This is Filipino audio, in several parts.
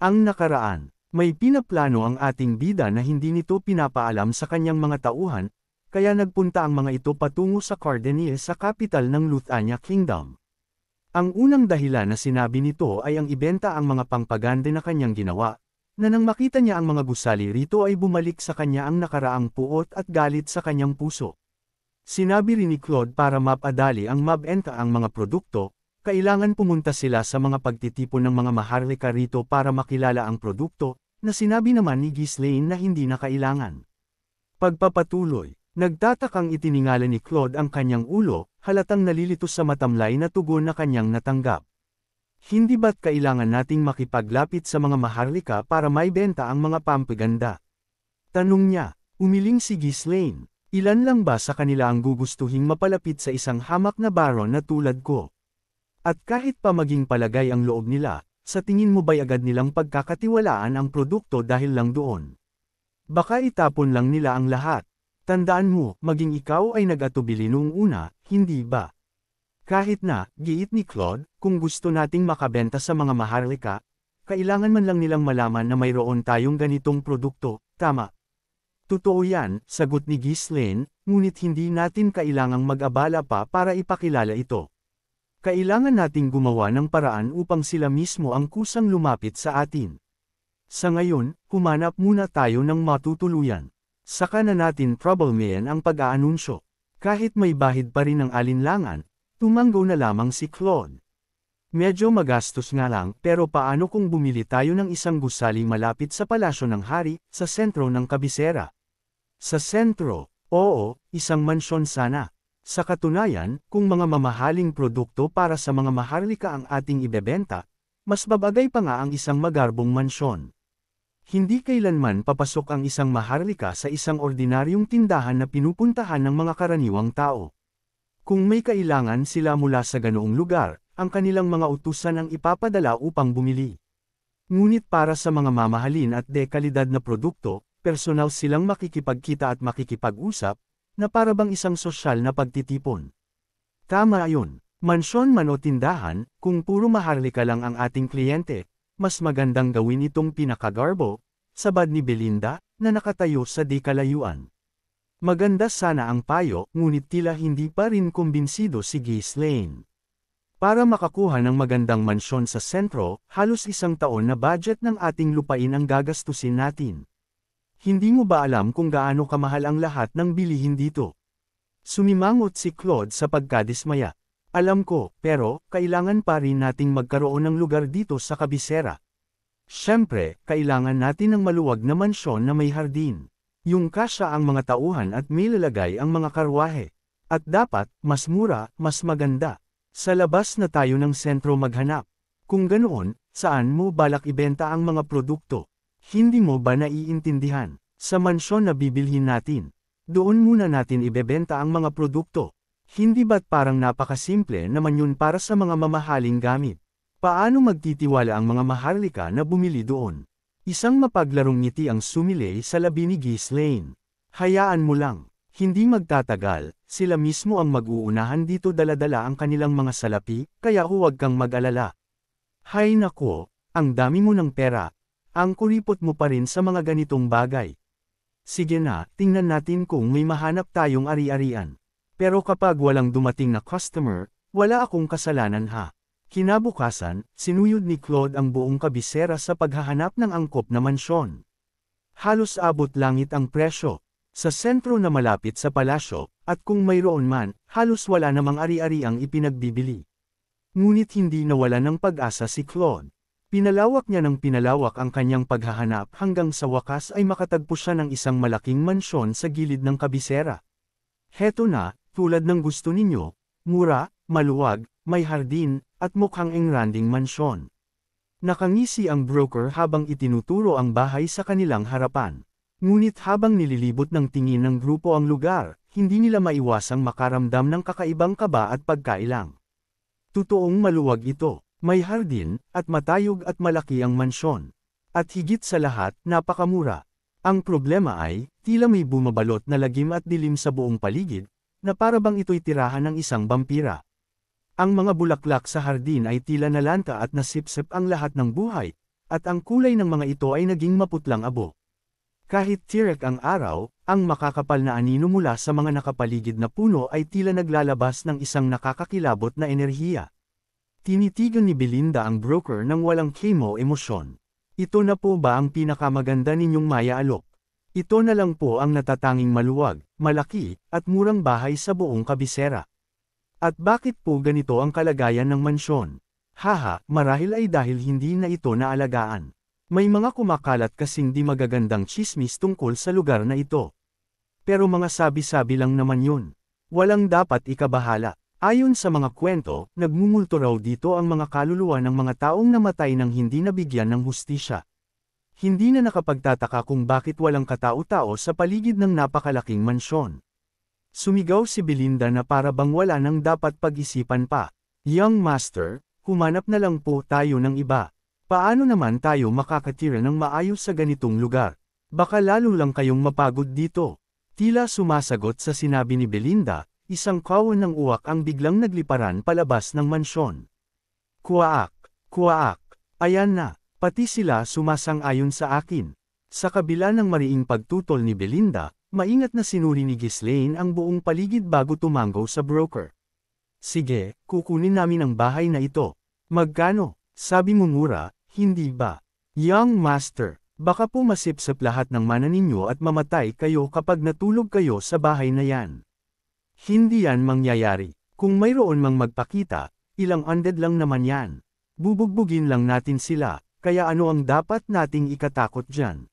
Ang nakaraan, may pinaplano ang ating bida na hindi nito pinapaalam sa kanyang mga tauhan, kaya nagpunta ang mga ito patungo sa Cardenille sa kapital ng Luthania Kingdom. Ang unang dahilan na sinabi nito ay ang ibenta ang mga pangpagande na kanyang ginawa, na nang makita niya ang mga gusali rito ay bumalik sa kanya ang nakaraang puot at galit sa kanyang puso. Sinabi rin ni Claude para mapadali ang mabenta ang mga produkto, kailangan pumunta sila sa mga pagtitipon ng mga maharlika rito para makilala ang produkto, na sinabi naman ni Ghislaine na hindi na kailangan. Pagpapatuloy, nagtatakang itiningala ni Claude ang kanyang ulo, halatang nalilito sa matamlay na tugon na kanyang natanggap. Hindi ba't kailangan nating makipaglapit sa mga maharlika para maibenta ang mga pampaganda? Tanong niya, umiling si Ghislaine, ilan lang ba sa kanila ang gugustuhing mapalapit sa isang hamak na baron na tulad ko? At kahit pa maging palagay ang loob nila, sa tingin mo ba'y agad nilang pagkakatiwalaan ang produkto dahil lang doon? Baka itapon lang nila ang lahat. Tandaan mo, maging ikaw ay nag-atubili noong una, hindi ba? Kahit na, giit ni Claude, kung gusto nating makabenta sa mga maharlika, kailangan man lang nilang malaman na mayroon tayong ganitong produkto, tama? Totoo yan, sagot ni Ghislaine, ngunit hindi natin kailangang mag-abala pa para ipakilala ito. Kailangan nating gumawa ng paraan upang sila mismo ang kusang lumapit sa atin. Sa ngayon, humanap muna tayo ng matutuluyan. Saka na natin troublemayan ang pag-aanunsyo. Kahit may bahid pa rin ng alinlangan, tumanggo na lamang si Claude. Medyo magastos nga lang, pero paano kung bumili tayo ng isang gusali malapit sa palasyo ng hari, sa sentro ng kabisera? Sa sentro, oo, isang mansyon sana. Sa katunayan, kung mga mamahaling produkto para sa mga maharlika ang ating ibebenta, mas babagay pa nga ang isang magarbong mansyon. Hindi kailanman papasok ang isang maharlika sa isang ordinaryong tindahan na pinupuntahan ng mga karaniwang tao. Kung may kailangan sila mula sa ganoong lugar, ang kanilang mga utusan ang ipapadala upang bumili. Ngunit para sa mga mamahalin at dekalidad na produkto, personal silang makikipagkita at makikipag-usap, na para bang isang sosyal na pagtitipon. Tama yun, mansyon man o tindahan, kung puro maharlika lang ang ating kliyente, mas magandang gawin itong pinakagarbo, sabad ni Belinda, na nakatayo sa di kalayuan. Maganda sana ang payo, ngunit tila hindi pa rin kumbinsido si Ghislaine. Para makakuha ng magandang mansyon sa sentro, halos isang taon na budget ng ating lupain ang gagastusin natin. Hindi mo ba alam kung gaano kamahal ang lahat ng bilihin dito? Sumimangot si Claude sa pagkadismaya. Alam ko, pero, kailangan pa rin nating magkaroon ng lugar dito sa kabisera. Siyempre, kailangan natin ng maluwag na mansyon na may hardin. Yung kasya ang mga tauhan at may lalagay ang mga karwahe. At dapat, mas mura, mas maganda. Sa labas na tayo ng sentro maghanap. Kung ganoon, saan mo balak ibenta ang mga produkto? Hindi mo ba naiintindihan? Sa mansyon na bibilhin natin. Doon muna natin ibebenta ang mga produkto. Hindi ba't parang napakasimple naman yun para sa mga mamahaling gamit? Paano magtitiwala ang mga maharlika na bumili doon? Isang mapaglarong ngiti ang sumilay sa labi ni Ghislaine. Hayaan mo lang. Hindi magtatagal, sila mismo ang mag-uunahan dito dala-dala ang kanilang mga salapi, kaya huwag kang mag-alala. Hay nako, ang dami mo ng pera. Ang kuripot mo pa rin sa mga ganitong bagay. Sige na, tingnan natin kung may mahanap tayong ari-arian. Pero kapag walang dumating na customer, wala akong kasalanan ha. Kinabukasan, sinuyod ni Claude ang buong kabisera sa paghahanap ng angkop na mansyon. Halos abot langit ang presyo. Sa sentro na malapit sa palasyo, at kung mayroon man, halos wala namang ari-ariang ipinagbibili. Ngunit hindi nawala ng pag-asa si Claude. Pinalawak niya ng pinalawak ang kanyang paghahanap hanggang sa wakas ay makatagpo siya ng isang malaking mansyon sa gilid ng kabisera. Heto na, tulad ng gusto ninyo, mura, maluwag, may hardin, at mukhang engranding mansyon. Nakangisi ang broker habang itinuturo ang bahay sa kanilang harapan. Ngunit habang nililibot ng tingin ng grupo ang lugar, hindi nila maiwasang makaramdam ng kakaibang kaba at pagkailang. Totoong maluwag ito. May hardin, at matayog at malaki ang mansyon. At higit sa lahat, napakamura. Ang problema ay, tila may bumabalot na lagim at dilim sa buong paligid, na para bang ito'y tirahan ng isang vampira. Ang mga bulaklak sa hardin ay tila nalanta at nasipsip ang lahat ng buhay, at ang kulay ng mga ito ay naging maputlang abo. Kahit tirek ang araw, ang makakapal na anino mula sa mga nakapaligid na puno ay tila naglalabas ng isang nakakakilabot na enerhiya. Tinitigan ni Belinda ang broker ng walang emosyon. Ito na po ba ang pinakamaganda ninyong maya-alok? Ito na lang po ang natatanging maluwag, malaki, at murang bahay sa buong kabisera. At bakit po ganito ang kalagayan ng mansyon? Haha, marahil ay dahil hindi na ito naalagaan. May mga kumakalat kasing di magagandang tsismis tungkol sa lugar na ito. Pero mga sabi-sabi lang naman yun. Walang dapat ikabahala. Ayon sa mga kwento, nagmumulto raw dito ang mga kaluluwa ng mga taong namatay nang hindi nabigyan ng hustisya. Hindi na nakapagtataka kung bakit walang katao-tao sa paligid ng napakalaking mansyon. Sumigaw si Belinda na para bang wala nang dapat pag-isipan pa. Young Master, humanap na lang po tayo ng iba. Paano naman tayo makakatira ng maayos sa ganitong lugar? Baka lalo lang kayong mapagod dito. Tila sumasagot sa sinabi ni Belinda, isang kawan ng uwak ang biglang nagliparan palabas ng mansyon. Kuwaak! Kuwaak! Ayan na, pati sila sumasang-ayon sa akin. Sa kabila ng mariing pagtutol ni Belinda, maingat na sinuri ni Ghislaine ang buong paligid bago tumanggo sa broker. Sige, kukunin namin ang bahay na ito. Magkano? Sabi mo mura, hindi ba? Young Master, baka po masipsip lahat ng mana ninyo at mamatay kayo kapag natulog kayo sa bahay na yan. Hindi yan mangyayari. Kung mayroon mang magpakita, ilang undead lang naman yan. Bubugbugin lang natin sila, kaya ano ang dapat nating ikatakot dyan?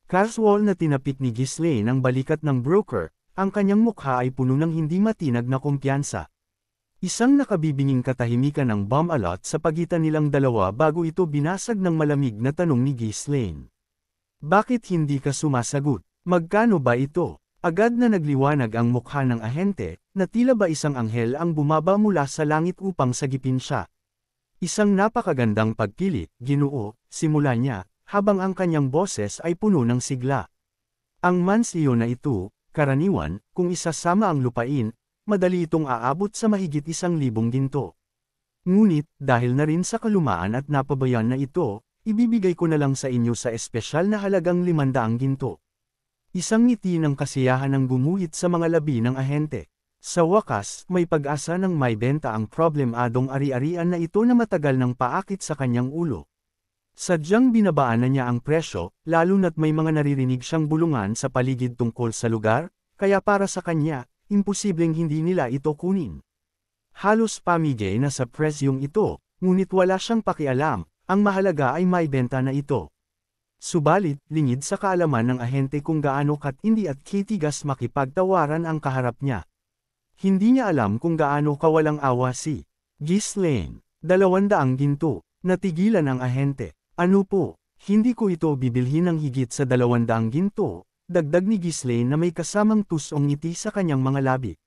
Casual na tinapik ni Ghislaine ang balikat ng broker, ang kanyang mukha ay puno ng hindi matinag na kumpiyansa. Isang nakabibinging katahimikan ang bomb-alot sa pagitan nilang dalawa bago ito binasag ng malamig na tanong ni Ghislaine. Bakit hindi ka sumasagot? Magkano ba ito? Agad na nagliwanag ang mukha ng ahente, na tila ba isang anghel ang bumaba mula sa langit upang sagipin siya. Isang napakagandang pagpili, Ginoo, simula niya, habang ang kanyang boses ay puno ng sigla. Ang mansyon na ito, karaniwan, kung isasama ang lupain, madali itong aabot sa mahigit 1,000 ginto. Ngunit, dahil na rin sa kalumaan at napabayan na ito, ibibigay ko na lang sa inyo sa espesyal na halagang 500 ginto. Isang ngiti ng kasiyahan ang gumuhit sa mga labi ng ahente. Sa wakas, may pag-asa ng may benta ang problemadong ari-arian na ito na matagal nang paakit sa kanyang ulo. Sadyang binabaan na niya ang presyo, lalo na't may mga naririnig siyang bulungan sa paligid tungkol sa lugar, kaya para sa kanya, imposibleng hindi nila ito kunin. Halos pamigay na sa presyong ito, ngunit wala siyang pakialam, ang mahalaga ay may benta na ito. Subalit, lingid sa kaalaman ng ahente kung gaano katindi at kitigas makipagtawaran ang kaharap niya. Hindi niya alam kung gaano kawalang awa si Ghislaine. 200 ginto, natigilan ang ahente. Ano po, hindi ko ito bibilhin ng higit sa 200 ginto. Dagdag ni Ghislaine na may kasamang tusong ngiti sa kanyang mga labi.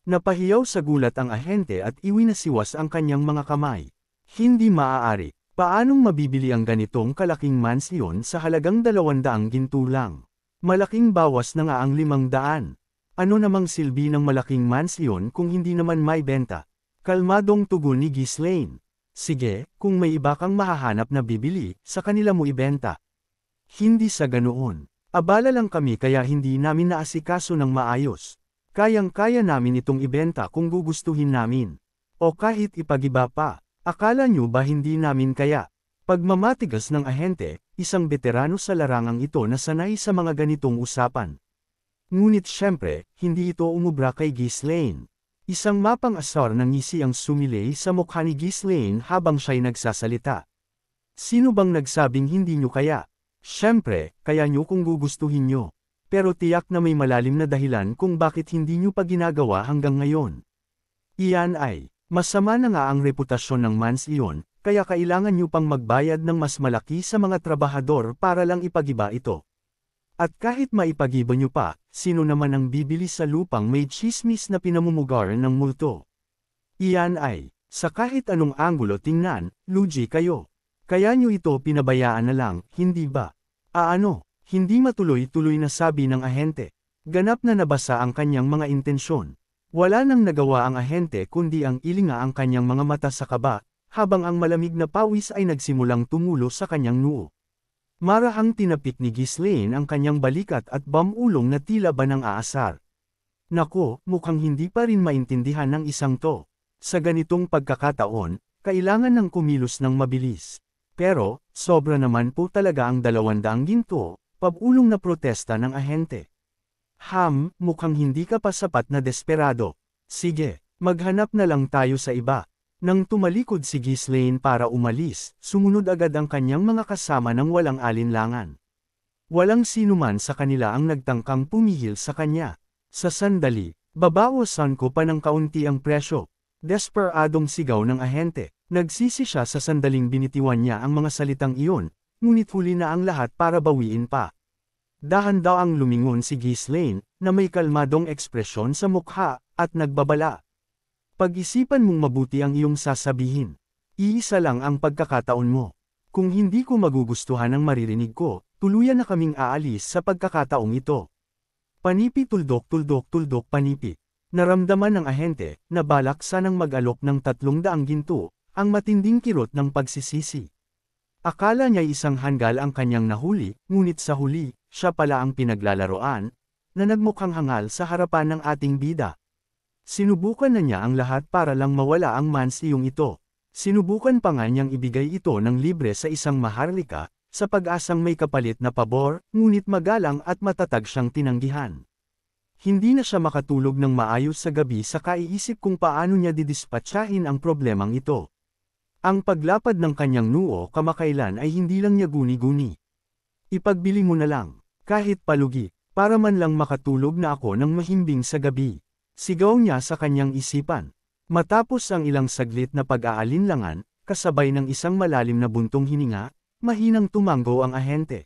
Napahiyaw sa gulat ang ahente at iwinasiwas ang kanyang mga kamay. Hindi maaari. Paanong mabibili ang ganitong kalaking mansyon sa halagang 200 ginto lang? Malaking bawas na nga ang 500. Ano namang silbi ng malaking mansyon kung hindi naman may benta? Kalmadong tugon ni Ghislaine. Sige, kung may iba kang mahahanap na bibili, sa kanila mo ibenta. Hindi sa ganoon. Abala lang kami kaya hindi namin naasikaso ng maayos. Kayang-kaya namin itong ibenta kung gugustuhin namin. O kahit ipagiba pa, akala nyo ba hindi namin kaya? Pagmamatigas ng ahente, isang veterano sa larangang ito na sanay sa mga ganitong usapan. Ngunit syempre, hindi ito umubra kay Ghislaine. Isang mapang-asar na ngisi ang sumilay sa mukha ni Ghislaine habang siya'y nagsasalita. Sino bang nagsabing hindi nyo kaya? Syempre, kaya nyo kung gugustuhin nyo. Pero tiyak na may malalim na dahilan kung bakit hindi nyo pa ginagawa hanggang ngayon. Iyan ay, masama na nga ang reputasyon ng mansyon, kaya kailangan nyo pang magbayad ng mas malaki sa mga trabahador para lang ipagiba ito. At kahit maipagiba nyo pa, sino naman ang bibili sa lupang may tsismis na pinamumugar ng multo? Iyan ay, sa kahit anong anggulo tingnan, lugi kayo. Kaya nyo ito pinabayaan na lang, hindi ba? Ano? Hindi matuloy-tuloy na sabi ng ahente. Ganap na nabasa ang kanyang mga intensyon. Wala nang nagawa ang ahente kundi ang ilinga ang kanyang mga mata sa kaba, habang ang malamig na pawis ay nagsimulang tumulo sa kanyang noo. Marahang tinapik ni Ghislaine ang kanyang balikat at bamulong na tila ba ng aasar. Nako, mukhang hindi pa rin maintindihan ng isang to. Sa ganitong pagkakataon, kailangan ng kumilos ng mabilis. Pero, sobra naman po talaga ang 200 ginto, pabulong na protesta ng ahente. Mukhang hindi ka pa sapat na desperado. Sige, maghanap na lang tayo sa iba. Nang tumalikod si Ghislaine para umalis, sumunod agad ang kanyang mga kasama ng walang alinlangan. Walang sinuman sa kanila ang nagtangkang pumihil sa kanya. Sa sandali, babawasan ko pa ng kaunti ang presyo. Desperadong sigaw ng ahente. Nagsisi siya sa sandaling binitiwan niya ang mga salitang iyon, ngunit huli na ang lahat para bawiin pa. Dahan-daang lumingon si Ghislaine, na may kalmadong ekspresyon sa mukha, at nagbabala. Pag-isipan mong mabuti ang iyong sasabihin. Iisa lang ang pagkakataon mo. Kung hindi ko magugustuhan ang maririnig ko, tuluyan na kaming aalis sa pagkakataong ito. Panipi tuldok panipi. Naramdaman ng ahente, na balak sanang mag-alok ng 300 ginto, ang matinding kirot ng pagsisisi. Akala niya isang hanggal ang kanyang nahuli, ngunit sa huli, siya pala ang pinaglalaroan, na nagmukhang hangal sa harapan ng ating bida. Sinubukan na niya ang lahat para lang mawala ang mansiyong ito. Sinubukan pa nga niyang ibigay ito ng libre sa isang maharlika, sa pag-asang may kapalit na pabor, ngunit magalang at matatag siyang tinanggihan. Hindi na siya makatulog ng maayos sa gabi sa kaiisip kung paano niya didispatsahin ang problemang ito. Ang paglapad ng kanyang noo kamakailan ay hindi lang niya guni-guni. Ipagbili mo na lang, kahit palugi, para man lang makatulog na ako ng mahimbing sa gabi. Sigaw niya sa kanyang isipan. Matapos ang ilang saglit na pag-aalinlangan, kasabay ng isang malalim na buntong hininga, mahinang tumango ang ahente.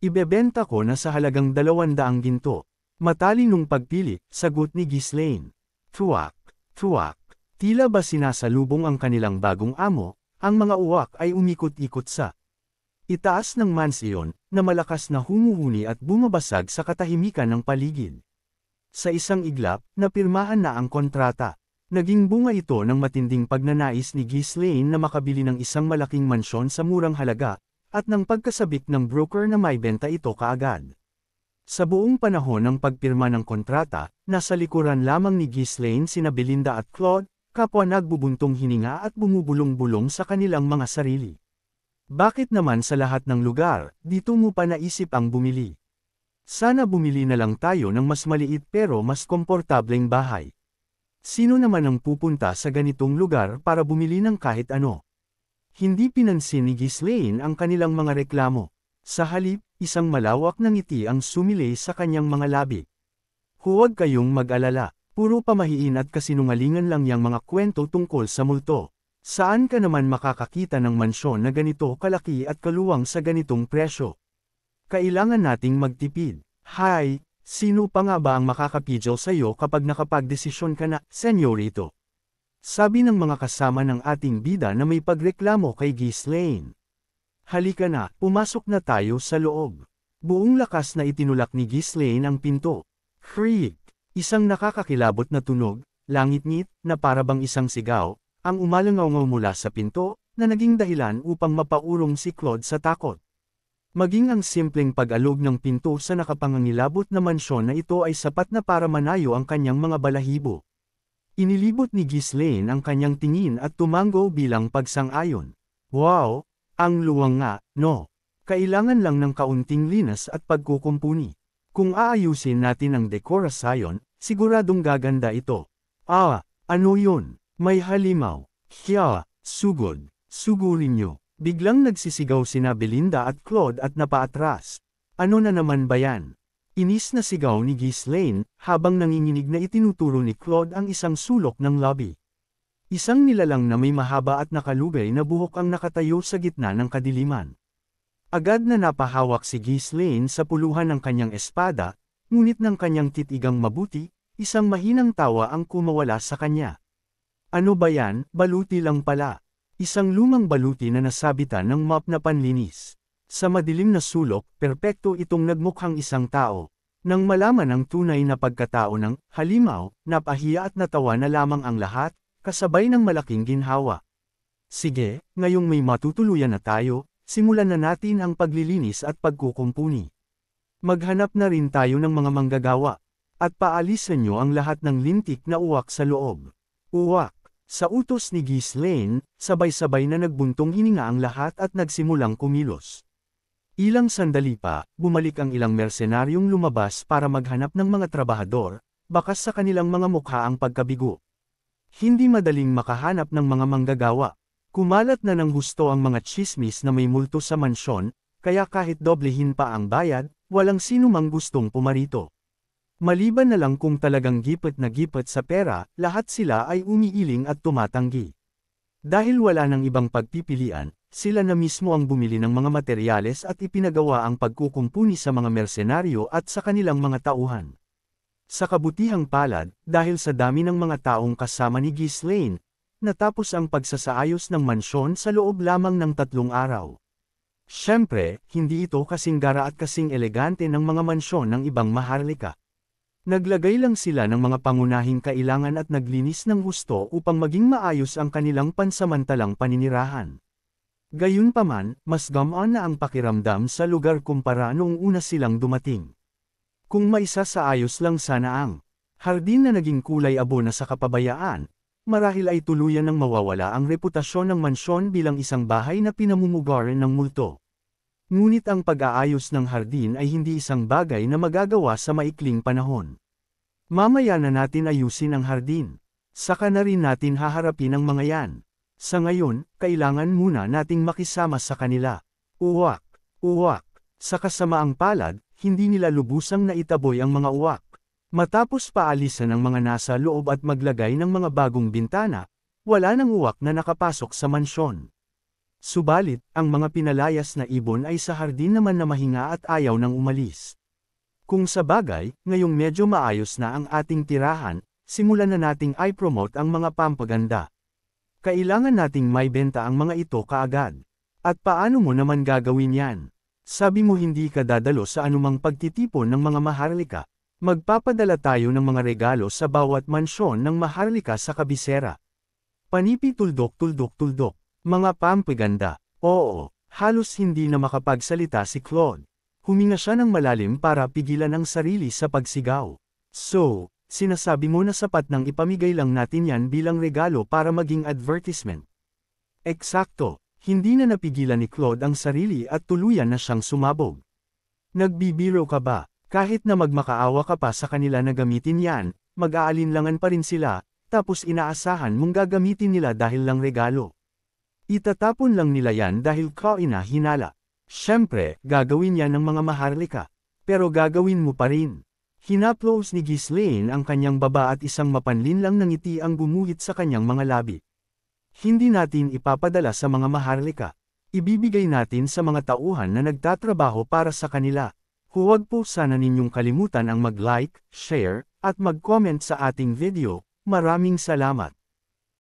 Ibebenta ko na sa halagang 200 ginto. Matalinong pagpili, sagot ni Ghislaine. Tuwak, tuwak. Tila ba sinasalubong ang kanilang bagong amo, ang mga uwak ay umikot-ikot sa itaas ng mansiyon, na malakas na humuhuni at bumabasag sa katahimikan ng paligid. Sa isang iglap, napirmahan na ang kontrata. Naging bunga ito ng matinding pagnanais ni Ghislaine na makabili ng isang malaking mansyon sa murang halaga, at ng pagkasabik ng broker na maibenta ito kaagad. Sa buong panahon ng pagpirma ng kontrata, nasa likuran lamang ni Ghislaine sina Belinda at Claude, kapwa nagbubuntong hininga at bumubulong-bulong sa kanilang mga sarili. Bakit naman sa lahat ng lugar, dito mo pa naisip ang bumili? Sana bumili na lang tayo ng mas maliit pero mas komportableng bahay. Sino naman ang pupunta sa ganitong lugar para bumili ng kahit ano? Hindi pinansin ni Ghislaine ang kanilang mga reklamo. Sa halip, isang malawak na ngiti ang sumilay sa kanyang mga labi. Huwag kayong mag-alala, puro pamahiin at kasinungalingan lang yang mga kwento tungkol sa multo. Saan ka naman makakakita ng mansyon na ganito kalaki at kaluwang sa ganitong presyo? Kailangan nating magtipid. Hay, sino pa nga ba ang makakapigil sa iyo kapag nakapagdesisyon ka na, senyorito? Sabi ng mga kasama ng ating bida na may pagreklamo kay Ghislaine. Halika na, pumasok na tayo sa loob. Buong lakas na itinulak ni Ghislaine ang pinto. Creak! Isang nakakakilabot na tunog, langit-ngit, na parabang isang sigaw, ang umalangaw mula sa pinto, na naging dahilan upang mapaurong si Claude sa takot. Maging ang simpleng pag-alog ng pinto sa nakapangangilabot na mansyon na ito ay sapat na para manayo ang kanyang mga balahibo. Inilibot ni Ghislaine ang kanyang tingin at tumango bilang pagsang-ayon. Wow! Ang luwang nga, no? Kailangan lang ng kaunting linas at pagkukumpuni. Kung aayusin natin ang dekorasyon, siguradong gaganda ito. Ano yun? May halimaw. Hiya, sugod. Sugurin nyo. Biglang nagsisigaw sina Belinda at Claude at napaatras. Ano na naman ba yan? Inis na sigaw ni Ghislaine, habang nanginginig na itinuturo ni Claude ang isang sulok ng lobby. Isang nilalang na may mahaba at nakalugay na buhok ang nakatayo sa gitna ng kadiliman. Agad na napahawak si Ghislaine sa puluhan ng kanyang espada, ngunit ng kanyang titigang mabuti, isang mahinang tawa ang kumawala sa kanya. Ano ba yan? Baluti lang pala. Isang lumang baluti na nasabitan ng mop na panlinis. Sa madilim na sulok, perpekto itong nagmukhang isang tao. Nang malaman ang tunay na pagkatao ng halimaw, napahiya at natawa na lamang ang lahat, kasabay ng malaking ginhawa. Sige, ngayong may matutuluyan na tayo, simulan na natin ang paglilinis at pagkukumpuni. Maghanap na rin tayo ng mga manggagawa. At paalisan nyo ang lahat ng lintik na uwak sa loob. Uwak. Sa utos ni Ghislaine, sabay-sabay na nagbuntong hininga ang lahat at nagsimulang kumilos. Ilang sandali pa, bumalik ang ilang mersenaryong lumabas para maghanap ng mga trabahador, bakas sa kanilang mga mukha ang pagkabigo. Hindi madaling makahanap ng mga manggagawa. Kumalat na ng husto ang mga tsismis na may multo sa mansyon, kaya kahit doblehin pa ang bayad, walang sino mang gustong pumarito. Maliban na lang kung talagang gipit na gipit sa pera, lahat sila ay umiiling at tumatanggi. Dahil wala nang ibang pagpipilian, sila na mismo ang bumili ng mga materyales at ipinagawa ang pagkukumpuni sa mga mersenaryo at sa kanilang mga tauhan. Sa kabutihang palad, dahil sa dami ng mga taong kasama ni Ghislaine, natapos ang pagsasaayos ng mansyon sa loob lamang ng 3 araw. Siyempre, hindi ito kasing gara at kasing elegante ng mga mansyon ng ibang maharlika. Naglagay lang sila ng mga pangunahing kailangan at naglinis ng husto upang maging maayos ang kanilang pansamantalang paninirahan. Gayunpaman, mas gamaan na ang pakiramdam sa lugar kumpara noong una silang dumating. Kung maisasaayos lang sana ang hardin na naging kulay abo na sa kapabayaan, marahil ay tuluyan ng mawawala ang reputasyon ng mansyon bilang isang bahay na pinamumugaran ng multo. Ngunit ang pag-aayos ng hardin ay hindi isang bagay na magagawa sa maikling panahon. Mamaya na natin ayusin ang hardin. Saka na rin natin haharapin ang mga yan. Sa ngayon, kailangan muna nating makisama sa kanila. Uwak. Uwak. Sa kasamaang palad, hindi nila lubusang naitaboy ang mga uwak. Matapos paalisan ang mga nasa loob at maglagay ng mga bagong bintana, wala nang uwak na nakapasok sa mansyon. Subalit, ang mga pinalayas na ibon ay sa hardin naman na mahinga at ayaw nang umalis. Kung sa bagay, ngayong medyo maayos na ang ating tirahan, simulan na nating i-promote ang mga pampaganda. Kailangan nating maibenta ang mga ito kaagad. At paano mo naman gagawin yan? Sabi mo hindi ka dadalo sa anumang pagtitipon ng mga maharlika. Magpapadala tayo ng mga regalo sa bawat mansyon ng maharlika sa kabisera. Panipi tuldok. Mga pampaganda. Oo, halos hindi na makapagsalita si Claude. Huminga siya ng malalim para pigilan ang sarili sa pagsigaw. So, sinasabi mo na sapat nang ipamigay lang natin yan bilang regalo para maging advertisement. Eksakto, hindi na napigilan ni Claude ang sarili at tuluyan na siyang sumabog. Nagbibiro ka ba? Kahit na magmakaawa ka pa sa kanila na gamitin yan, mag-aalinlangan pa rin sila, tapos inaasahan mong gagamitin nila dahil lang regalo. Itatapon lang nila yan dahil hinala. Siyempre, gagawin yan ng mga maharlika. Pero gagawin mo pa rin. Hinaplos ni Ghislaine ang kanyang baba at isang mapanlinlang na ngiti ang gumuhit sa kanyang mga labi. Hindi natin ipapadala sa mga maharlika. Ibibigay natin sa mga tauhan na nagtatrabaho para sa kanila. Huwag po sana ninyong kalimutan ang mag-like, share, at mag-comment sa ating video. Maraming salamat.